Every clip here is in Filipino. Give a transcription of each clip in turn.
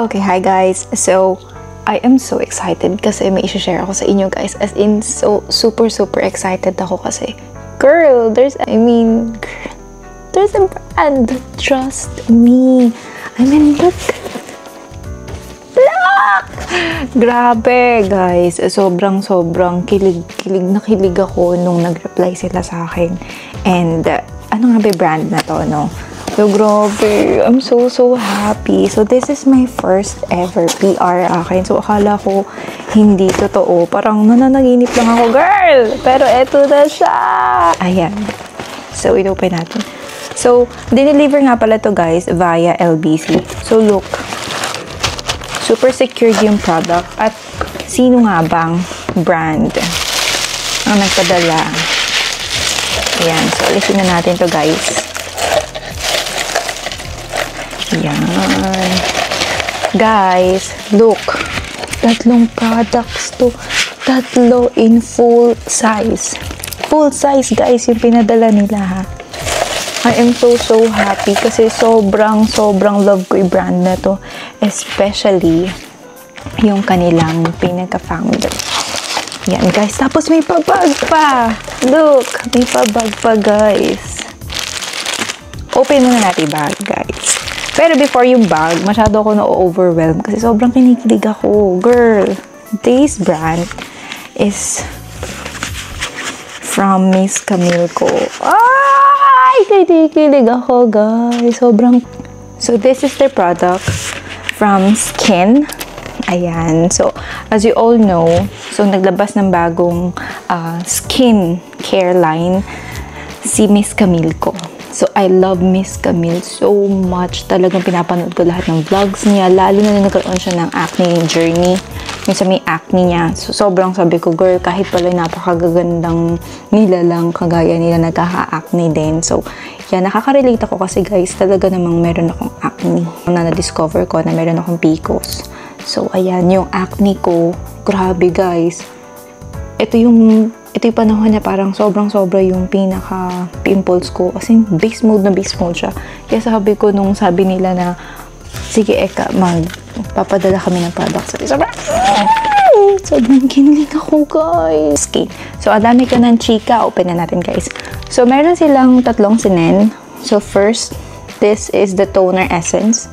Okay, hi guys. So, I am so excited kasi may i-share ako sa inyo guys. As in, so super excited ako kasi girl, there's a brand. Trust me. I mean, look. Grabe guys, sobrang kilig na kilig ako nung nag-reply sila sa akin. And ano nga ba brand na to, no? So grabe, I'm so happy. So this is my first ever PR akin. So akala ko hindi totoo, parang nananaginip lang ako, girl. Pero eto na siya. Ayan. So inopen natin. So dineliver nga pala to guys via LBC. So look, super secured yung product. At sino nga bang brand ang nagpadala? Ayan. So, alisin na natin to guys. Ayan. Guys, look. Tatlong products to. Tatlo in full size. Full size guys yung pinadala nila ha. I am so happy kasi sobrang love ko yung brand na to. Especially yung kanilang pinaka-founder. Yan guys. Tapos may pabag pa. Look. May pabag pa guys. Open muna natin bag guys. Pero before yung bag, masyado ako na-overwhelm kasi sobrang kinikilig ako. Girl. This brand is from Miss Camille ko. Ay! Kinikilig ako guys. So this is their product from Skin. Ayan. So, as you all know, so naglabas ng bagong skin care line si Miss Camille ko. So, I love Miss Camille so much. Talagang pinapanood ko lahat ng vlogs niya. Lalo na nagkaroon siya ng acne journey. Yung sa may acne niya. So, sobrang sabi ko, girl, kahit pala napakagagandang nila lang, kagaya nila nagkaka-acne din. So, yan, nakaka-relate ako kasi guys, talaga namang meron akong acne. Na-discover ko na meron akong PCOS. So, ayan, yung acne ko, grabe guys. Ito yung panahon niya parang sobra yung pinaka-pimples ko. Kasi base mode siya. Kaya sabi ko nung sabi nila na, sige Eka, magpapadala kami ng products. Sobrang kinilig ako guys. Okay. So, ang dami ko ng chika. Open na natin guys. So, meron silang tatlong sinen. So, first, this is the toner essence.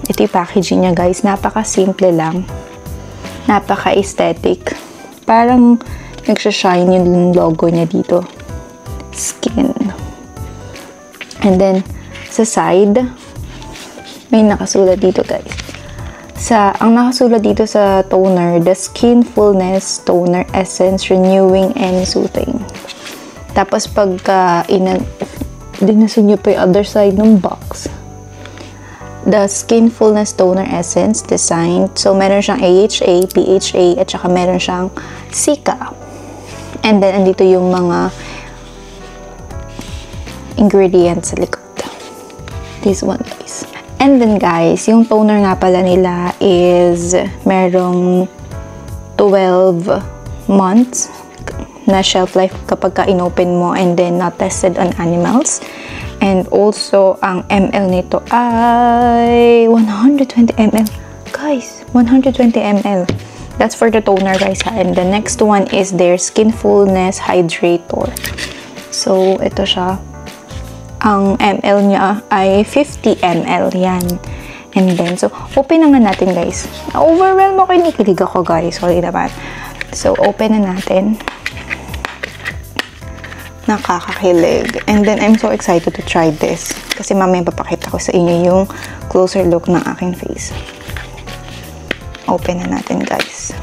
Ito yung packaging niya guys. Napaka-simple lang. Napaka-aesthetic. Parang nagsha-shine yung logo niya dito. Skin. And then, sa side, may nakasulat dito guys. Ang nakasulat dito sa toner, the Skin Fullness Toner Essence Renewing and Soothing. Tapos pagka dinasod nyo pa yung other side ng box, the Skin Fullness Toner Essence designed. So, meron siyang AHA, PHA, at saka meron siyang Cica. And then, andito yung mga ingredients sa likod. This one, guys. And then, guys, yung toner nga pala nila is merong 12 months na shelf life kapag ka-inopen mo and then not tested on animals. And also, ang ml nito ay 120 ml. Guys, 120 ml. That's for the toner, guys, ha? And the next one is their Skin Fullness Hydrator. So, ito siya. Ang ml niya ay 50 ml. Yan. And then, so, open na nga natin, guys. Na-overwhelm ako, kinikilig ako, guys. Sorry naman. So, open na natin. Nakakakilig. And then, I'm so excited to try this. Kasi mamaya papakita ko sa inyo yung closer look ng aking face. Open na natin, guys.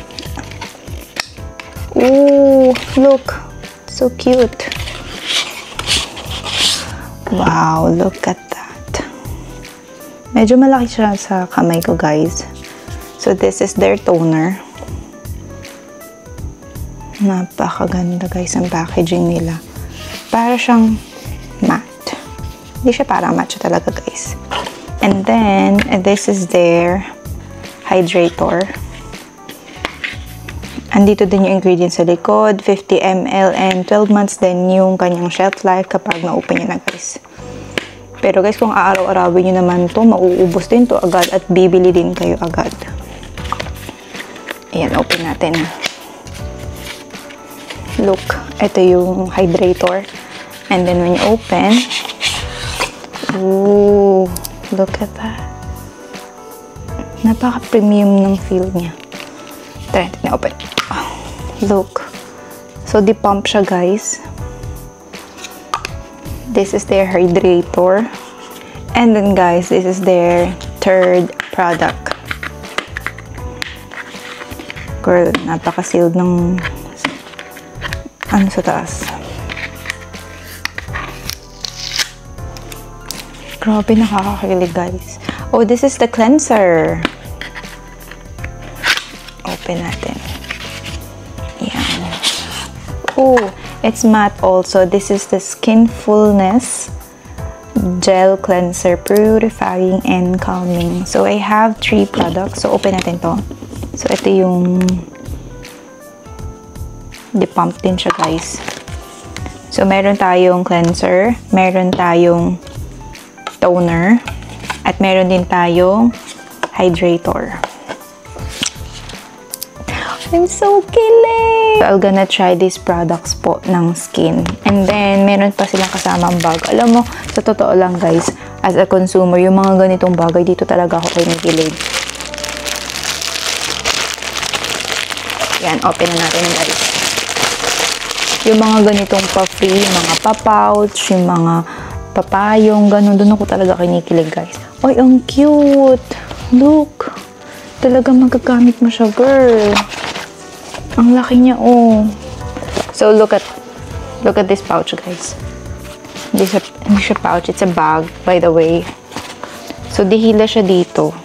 Ooh, look. So cute. Wow, look at that. Medyo malaki siya sa kamay ko, guys. So, this is their toner. Napakaganda, guys, ang packaging nila. Para siyang matte. Hindi siya parang matte siya talaga, guys. And then, this is their hydrator. Andito din yung ingredients sa likod. 50 ml and 12 months din yung kanyang shelf life kapag na-open niya na, guys. Pero guys, kung aaraw-arawin nyo naman to, mauubos din to agad at bibili din kayo agad. Ayan, open natin. Look, ito yung hydrator. And then when you open, ooh, look at that. Napaka-premium ng feel niya. Try natin na open. Oh, look. So, di-pump siya, guys. This is their hydrator. And then, guys, this is their third product. Girl, napaka-sealed ng ano sa taas. Grabe, nakakakilig, guys. Oh, this is the cleanser. Open natin. Yan. Oh, it's matte also. This is the Skin Fullness Gel Cleanser, Purifying and Calming. So, I have 3 products. So, open natin to. So, ito yung di-pump din siya, guys. So, meron tayong cleanser, meron tayong toner, at meron din tayong hydrator. I'm so kilig! So, I'm gonna try these products po ng Skin. And then, meron pa silang kasamang bag. Alam mo, sa totoo lang, guys, as a consumer, yung mga ganitong bagay, dito talaga ako kinikilig. Yan, open na natin, guys. Yung mga ganitong pa-free, mga pa-pouch, yung mga papayong, ganun. Doon ako talaga kinikilig, guys. Ay, ang cute! Look! Talaga magagamit mo siya, girl. Ang laki niya, oh. So, look at this pouch, guys. Hindi siya pouch. It's a bag, by the way. So, dihila siya dito.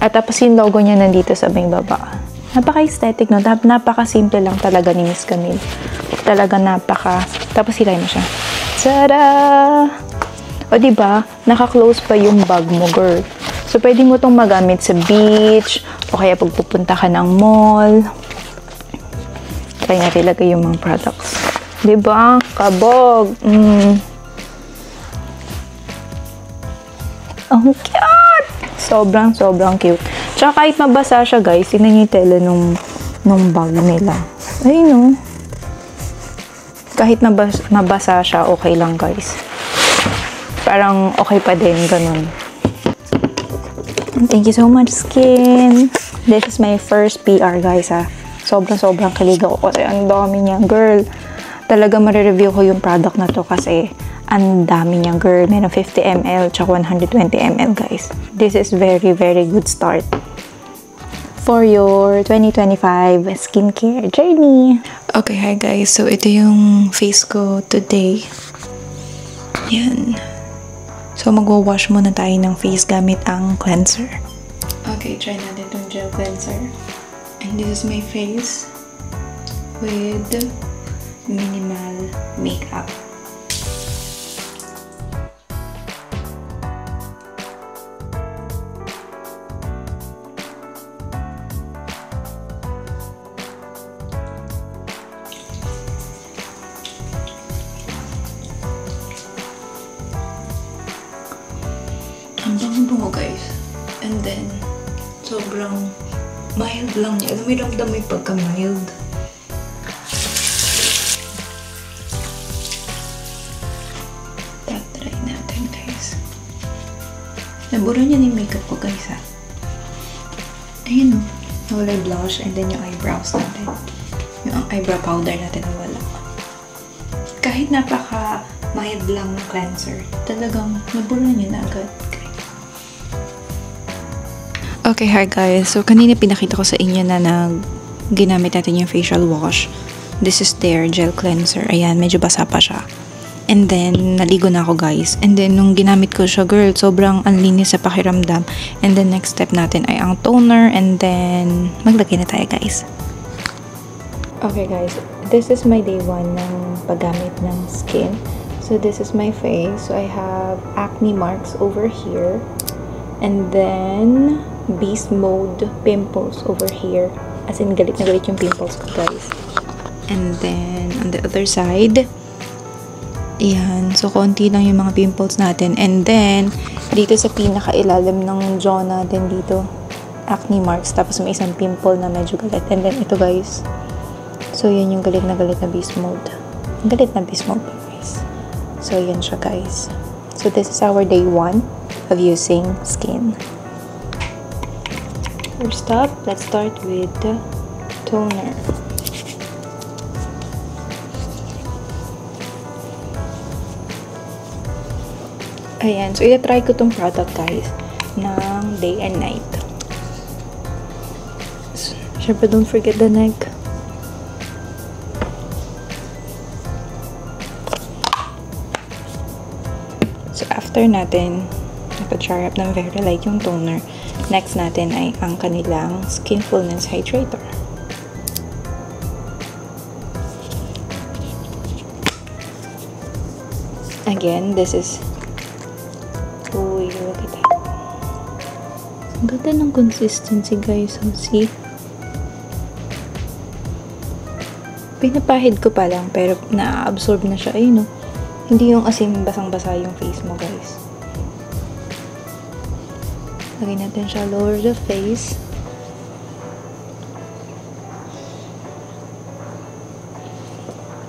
At tapos yung logo niya nandito sa may baba. Napaka-aesthetic, no? Napaka-simple lang talaga ni Miss Camille. Talaga tapos hilay mo siya. Tada! O, diba? Naka-close pa yung bag mo, girl. So, pwede mo tong magamit sa beach, o kaya pag pupunta ka ng mall. Try natin ilagay yung mga products. Diba? Kabog! Ang cute! Sobrang cute. Tsaka kahit mabasa siya, guys, tingnan niyo yung tela nung bag nila. Ayun, no? Kahit mabasa siya, okay lang, guys. Parang okay pa din, ganun. Thank you so much, Skin. This is my first PR, guys, ha. Sobrang kilig ako kasi ang dami niya, girl. Talaga marireview ko yung product na to kasi ang dami niya, girl. Meron 50 ml tsaka 120 ml, guys. This is very good start for your 2025 skincare journey. Okay, hi guys. So, ito yung face ko today. Yan. So, magwa-wash muna tayo ng face gamit ang cleanser. Okay, try natin itong gel cleanser. And this is my face with minimal makeup. Ang bango-bango, guys. And then, sobrang mild lang niya. Alam mo, ramdam mo yung pagka-mild. Try natin, guys. Nabura niya yung makeup ko, guys, ha. Ayun, o. Nawala yung blush and then yung eyebrows natin. Yung eyebrow powder natin nawala. Kahit napaka-mild lang na cleanser, talagang nabura niya na agad. Okay, hi guys. So, kanina pinakita ko sa inyo na ginamit natin yung facial wash. This is their gel cleanser. Ayan, medyo basa pa siya. And then, naligo na ako, guys. And then, nung ginamit ko siya, girl, sobrang anlinis sa pakiramdam. And then, next step natin ay ang toner. And then, maglagay na tayo, guys. Okay, guys. This is my day 1 ng paggamit ng Skin. So, this is my face. So, I have acne marks over here. And then, beast mode pimples over here. As in, galit na galit yung pimples ko, guys. And then, on the other side, I have, this is my face. So, this is my face. So, I have acne marks over here. And then, beast mode pimples over here. As in, galit na galit yung pimples ko, guys. And then, on the other side, I have, this is my face. So, this is my face. So, I have acne marks over here. And then, beast mode pimples over here. As in, galit na galit yung pimples ko, guys. Ayan. So, konti lang yung mga pimples natin. And then, dito sa pinaka-ilalim ng jaw natin dito, acne marks. Tapos may isang pimple na medyo galit. And then, ito guys. So, yan yung galit na beast mode. Galit na beast mode, guys. So, yan siya, guys. So, this is our day 1 of using Skin. First up, let's start with the toner. Ayan. So, ita-try ko tong product, guys, ng day and night. So, syempre, don't forget the neck. So, after natin napa-char up ng very light yung toner, next natin ay ang kanilang Skin Fullness Hydrator. Again, this is... Uy, look at that. Ang ganda ng consistency, guys. So, see? Pinapahid ko pa lang, pero na-absorb na siya. Ayun, no? Hindi yung asim basang-basa yung face mo, guys. Lagay natin siya lower the face.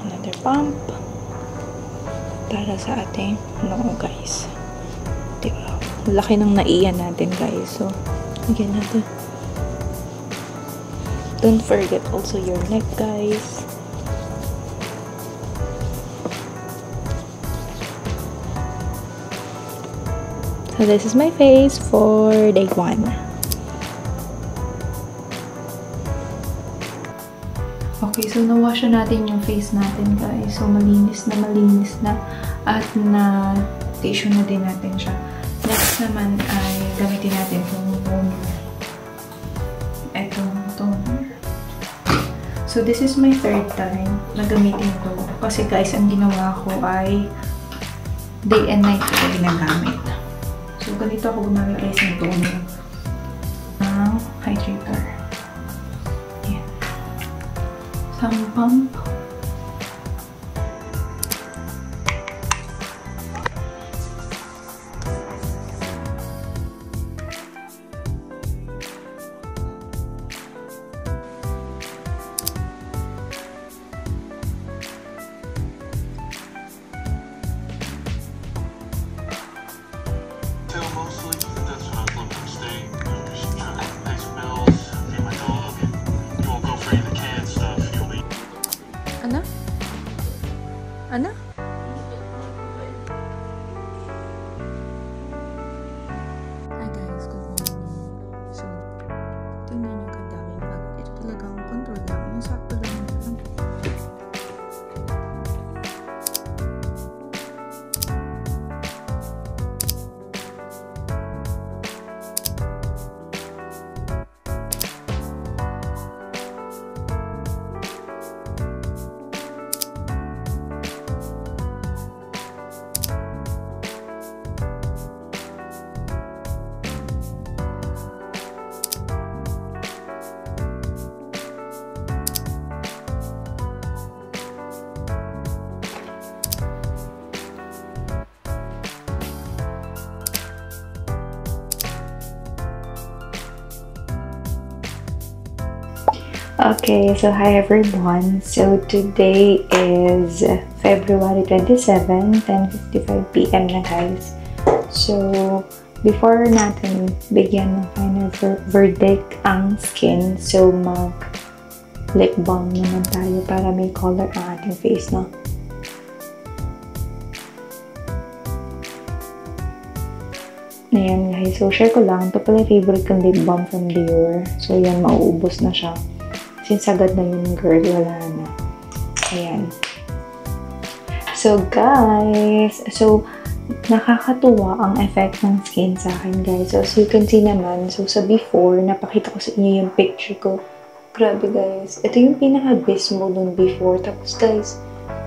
Another pump. Para sa ating noo, guys. Diba? Laki ng naiyan natin, guys. So, lagyan natin. Don't forget also your neck, guys. So, this is my face for day 1. Okay, so na-wash na natin yung face natin, guys. So, malinis na. At na-tissue na din natin siya. Next naman ay gamitin natin itong toner. Etong toner. So, this is my 3rd time na gamitin ito. Kasi, guys, ang ginawa ko ay day and night ko ginagamit. So, ganito ako gumamit, guys, ng toner ng hydrator. Ayan. Some pump. Ano? Ano? Hi guys, good morning. So, tingnan nyo kadaming bag. Ito talagang control lang. Yung sakto lang yung Okay, so hi everyone. So today is February 27, 10:55 PM na, guys. So before natin bigyan ng final verdict ang skin, so mag lip balm naman tayo para may color ang ating face, no? Ayan guys, so share ko lang. Ito pala favorite kong lip balm from Dior. So yan, mauubos na siya. Since agad na yun, girl, wala na. Ayan. So, guys, so, nakakatuwa ang effect ng skin sa akin, guys. So, as you can see naman, so, sa before, napakita ko sa inyo yung picture ko. Grabe, guys. Ito yung pinaka-best mo dun before. Tapos, guys,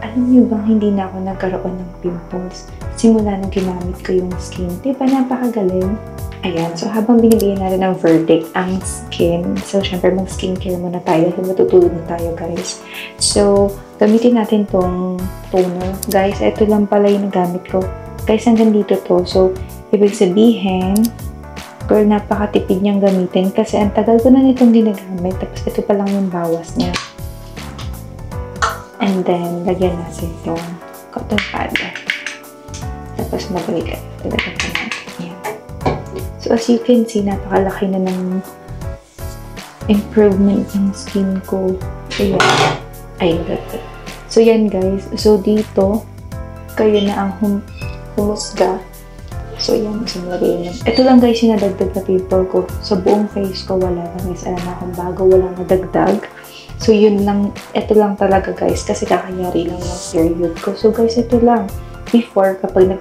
alam niyo bang hindi na ako nagkaroon ng pimples? Simula nang ginamit ko yung skin. Diba, napakagaling? Ayan, so habang binibigyan natin ng verdict ang skin, so syempre mag-skincare muna tayo dahil matutulog na tayo guys. So, gamitin natin tong toner. Guys, ito lang pala yung nagamit ko. Guys, hanggang dito to. So, ibig sabihin, girl, napakatipid niyang gamitin kasi ang tagal ko na nitong ginagamit. Tapos ito pa lang yung bawas niya. And then, lagyan natin itong cotton pad. Tapos mabalikan. Talagang pa natin. Yan. So, as you can see, napakalaki na ng improvement ng skin ko. Ayan. Ay, that's. So, yan guys. So, dito, kayo na ang humusga. So, yan. Sumulagay yun. Ito lang guys yung nadagdag na pimple ko. Sa buong face ko, wala na guys. Alam na akong bago, walang nadagdag. So, yun lang. Ito lang talaga guys. Kasi kakayari lang ng period ko. So, guys, ito lang. Before, kapag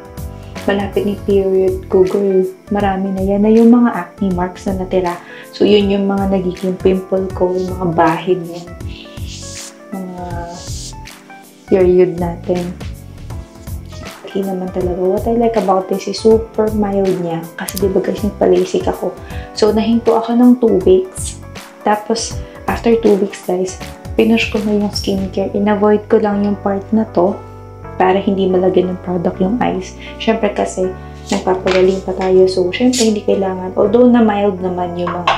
malapit ni period ko, girl, marami na yan. Na yung mga acne marks na natira. So, yun yung mga nagiging pimple ko. Yung mga bahid niya. Mga period natin. Okay naman talaga. What I like about this is super mild niya. Kasi diba guys, nagpa-LASIK ako. So, nahinto ako ng 2 weeks. Tapos, after 2 weeks guys, pinush ko na yung skincare. In-avoid ko lang yung part na to para hindi malagyan ng product yung eyes. Syempre kasi, nagpapagaling pa tayo. So, syempre hindi kailangan. Although na mild naman yung mga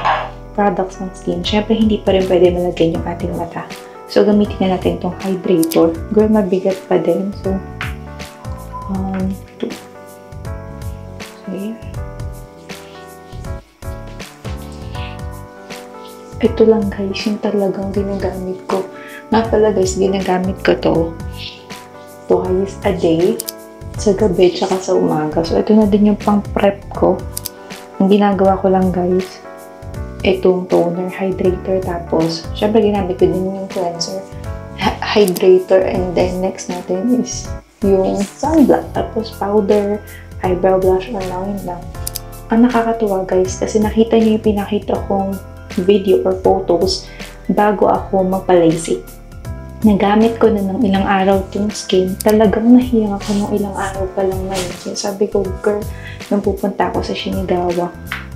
products ng skin, syempre hindi pa rin pwede malagyan yung ating mata. So, gamitin na natin itong hydrator. Girl, mabigat pa din. So, 2. So, yeah. Ito lang guys, yung talagang ginagamit ko. Nga pala guys, ginagamit ko to twice a day. Sa gabi, tsaka sa umaga. So, ito na din yung pang-prep ko. Ang ginagawa ko lang guys, itong toner, hydrator, tapos, syempre ginamit ko din yung cleanser, hydrator, and then next natin is yung sunblock, tapos powder, eyebrow blush, or lang yun lang. Ang nakakatuwa guys, kasi nakita niyo yung pinakita kong video or photos bago ako magpa-LASIK. Nagamit ko na ng ilang araw itong skin. Talagang nahiyang ako ng ilang araw pa lang na yun. Sabi ko, girl, nung pupunta ako sa Shinagawa,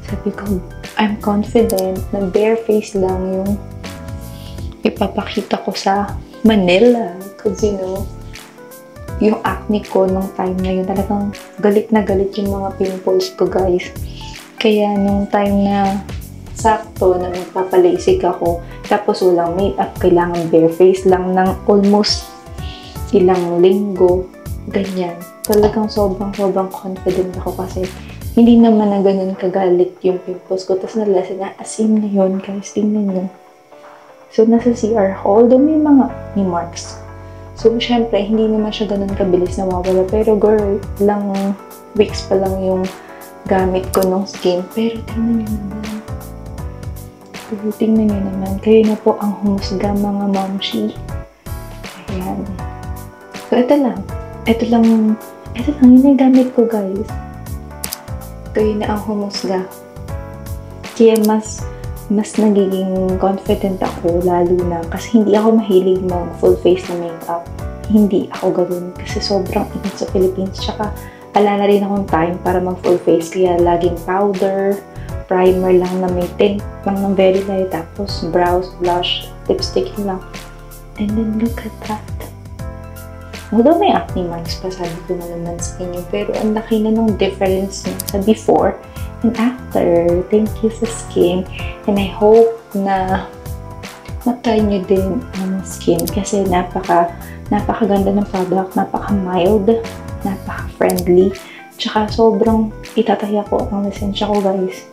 sabi ko, I'm confident na bare face lang yung ipapakita ko sa Manila. Kasi you know, yung acne ko nung time na yun, talagang galit na galit yung mga pimples ko guys. Kaya nung time na sakto na magpapalaysik ako, tapos walang makeup, kailangan bare face lang ng almost ilang linggo, ganyan. Talagang sobrang confident ako kasi hindi naman na ganun kagalit yung pimples ko. Tapos nalasin na, asim na yun guys, tingnan nyo. So, nasa CR ko, although may mga acne marks. So, syempre, hindi naman siya ganun kabilis nawawala. Pero girl, ilang weeks pa lang yung gamit ko ng skin. Pero tingnan nyo naman. Tingnan nyo naman. Kayo na po ang humusga mga momshi. Ayan. So, ito lang. Ito lang yung gamit ko, guys. Kayo na ang humusga. Kaya mas nagiging confident ako, lalo na. Kasi hindi ako mahilig mag full face na makeup. Hindi ako gawin. Kasi sobrang init sa Philippines. Tsaka, ala na rin akong time para mag full face. Kaya laging powder, primer lang na may tint lang ng very light, tapos brows, blush, lipstick lang. And then look at that. Although may acne marks pa, sabi ko na naman sa inyo, pero ang laki na ng difference niya sa before and after. Thank you sa skin, and I hope na matry nyo din ang skin kasi napakaganda ng product, napaka-mild, napaka-friendly, tsaka sobrang itataya ko ang lisensya ko guys.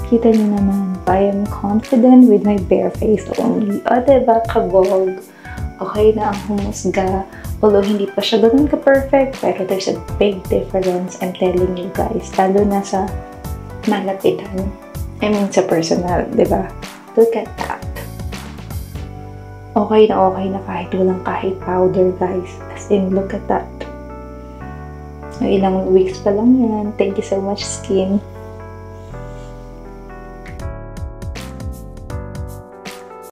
Kita niyo naman, I am confident with my bare face only. O, diba, kabog? Okay na ang humusga. Although, hindi pa siya ganun ka-perfect, pero there's a big difference, I'm telling you guys. Lalo na sa malapitan. I mean, sa personal, diba? Look at that. Okay na kahit walang kahit powder, guys. As in, look at that. Ilang weeks pa lang yan. Thank you so much, skin.